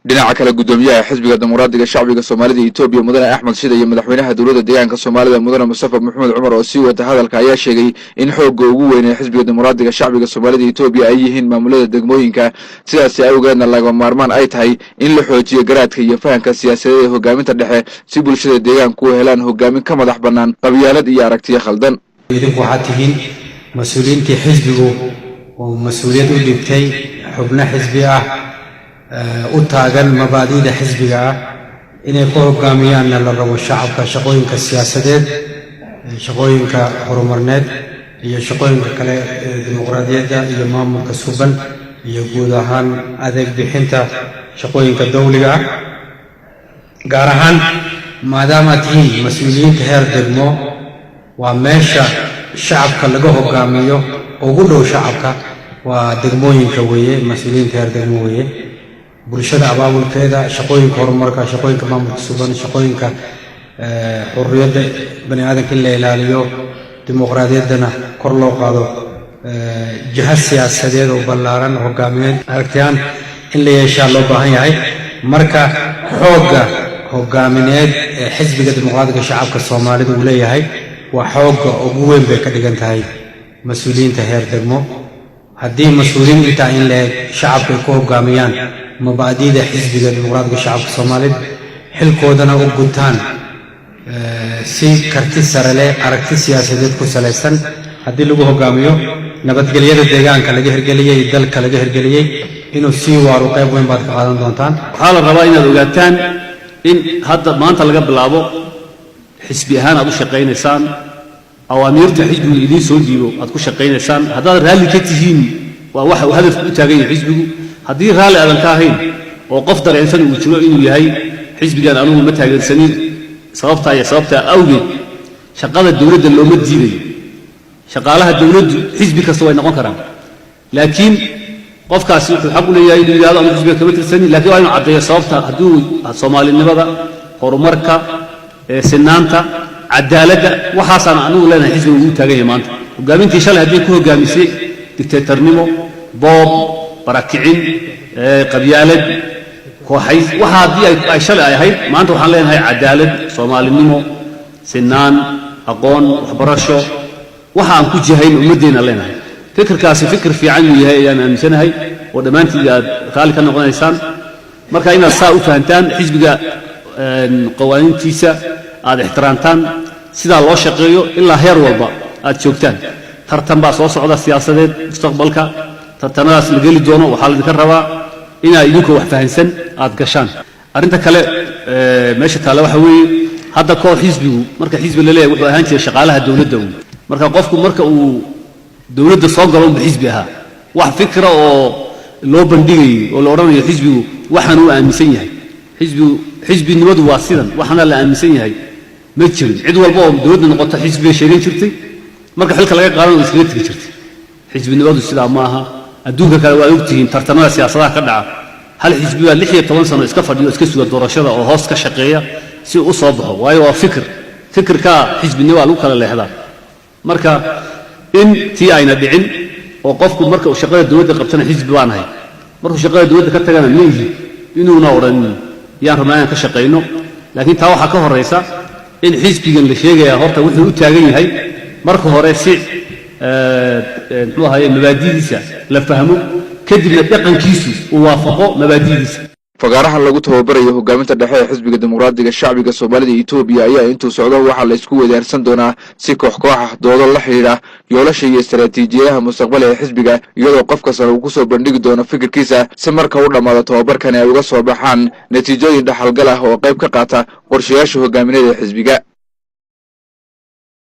dhinaca kale gudoomiyaha xisbiga dimuqraadiga shacbiga Soomaalida Itoobiya mudane Axmed Shide iyo madaxweynaha dawladda deegaanka Soomaalida mudane Mustafa Maxamed Cumar oo sii wada hadalka ayaa sheegay in xoogga ugu weyn ee xisbiga dimuqraadiga shacbiga Soomaalida Itoobiya ay yihiin maamulada degmooyinka sidaas awgeedna laga maarmaan ay tahay in la xoojiyo garaadka iyo fahanka siyaasadeed ee hogaaminta dhexe si bulshada deegaanku u helaan hogaamin ka madax bannaan qabyaalad iyo aragtiyo khaldan. idinku waxaad tihiin mas'uuliyiintii xisbigu oo mas'uuliyad u dhigtay xubno xisbi ah u taagan mabaadi'da xisbiga ah inay ku hogaamiyaan la rabo shacabka shaqooyinka siyaasadeed shaqooyinka horumarneed iyo shaqooyinka kale dimuqraadiyadda iyo maamulka suuban iyo guud ahaan adeeg bixinta shaqooyinka dawliga ah gaar ahaan maadaama tihiin mas'uuliyiinta heer degmo waa meesha shacabka laga hogaamiyo ugu dhow shacabka waa degmooyinka weeye mas'uuliyiinta heer degmo weeye bulshada abaabulkeeda shaqooyinka horumarka shaqooyinka maamulka suuban shaqooyinka xurriyadda bani aadamka in la ilaaliyo dimuqraadiyaddana kor loo qaado jiha siyaasadeed oo ballaaran hogaamineed aragtiyaan in la yeeshaa loo baahan yahay marka xoogga hogaamineed ee xisbiga dimuqraadiga shacabka Soomaalida uu leeyahay waa xoogga ugu weyn bay ka dhigan tahay mas'uuliyiinta heer degmo haddii mas'uuliyiin inta in la shacabka ku hogaamiyaan mabaadi'da xisbiga dimuqraadiga shacabka Soomaalida xilkoodana u gutaan si karti sare leh aragti siyaasadeed ku salaysan haddii lagu hogaamiyo nabadgelyada deegaanka laga hirgeliyay dalka laga hirgeliyay inuu si waaro qayb weyn baad ka qaadan doontaan waxaa la rabaa inaad ogaataan in hadda maanta laga bilaabo xisbi ahaan aad u shaqaynaysaan awaamiirta xisbigu idiin soo dhiibo aad ku shaqaynaysaan haddaad raalli ka tihiin waa waxa uu hadafku u taagan yahay xisbigu haddii raalli aadan ka ahayn oo qof dareensan uu jiro inuu yahay xisbigan anugu ma taageersanin sababta awgeed shaqada dawladda looma diidayo shaqaalaha dawladdu xisbi kasta way noqon karaan laakiin qofkaasi wuxuu xaq u leeyahay inuu yiraahdo ama xisbiga kama tirsanin laakiin waa inuu caddeeyo sababta hadduu Soomaalinimada horumarka sinaanta cadaaladda waxaasaan anugu leenahay xisbiga uu taagan yahay maanta hogaamintii shalay haddii ku hogaamisay dictatornimo boob barakicin qabyaalad kooxays waxa haddii ay shalay ay ahayd maanta waxaan leenahay cadaalad Soomaalinimo sinaan aqoon waxbarasho waxa aan ku jihayn ummadeena leenahay fikirkaasi fikir fiican uu yahay ayaan aaminsanahay oo dhamaantii aad qaali ka noqonaysaan marka inaad saa u fahantaan xisbiga qawaaniintiisa aad ixtiraamtaan sida loo shaqeeyo ilaa heer walba aad joogtaan tartan baa soo socda siyaasadeed mustaqbalka tartanadaas la geli doono waxaa la idinka rabaa inaad idinku wax fahansan aad gashaan arrinta kale meesha taala waxa weeye hadda koox xisbigu marka xisbi la leeyahay wuxuu ahaan jiray shaqaalaha dawladda marka qofku marka uu dawladda soo galo xisbi ahaa wax fikra oo loo bandhigay oo la oranayo xisbigu waxaan uu aaminsan yahay xisbinimadu waa sidan waxana la aaminsan yahay ma jirin cid walba oo dawladda noqoto xisbiga sheegan jirtay marka xilka laga qaadan oo iskaga tagi jirtay xisbinimadu sidaa ma aha adduunka kale waa ogtihiin tartamada siyaasadaha ka dhaca hal xisbi waa 16 sano iska fadhiyo iska suga doorashada oo hoos ka shaqeeya si uu soo baxo waayo waa fikirka xisbinimo lagu kala leexdaa marka in tii ayna dhicin oo qofku marka uu shaqada dawladda qabtana xisbi baan ahay markuu shaqada dawladda ka tagana leeyahay inuuna oran yaan rabnaa inaan ka shaqeyno laakiin taa waxa ka horeysa in xisbigan la sheegaya horta wuxuu u taagan yahay marka hore si muxuu ahaayay mabaadi'diisa la fahmo kadibna dhaqankiisu uu waafaqo mabaadi'diisa fagaaraha lagu tababarayo hogaaminta dhexe ee xisbiga dimuqraadiga shacbiga Soomaalida Itoobiya ayaa intuu socdo waxa la isku wadaarsan doonaa si koox doodo la xiriira yoolasha iyo istaraatiijiyadaha mustaqbalka ee xisbiga iyadoo qof kasta uu ku soo bandhigi doono fikirkiisa si marka uu dhamaado tababarkan ay uga soo baxaan natiijooyin dhaxalgal ah oo qayb ka qaata qorshayaasha hogaamineed ee xisbiga.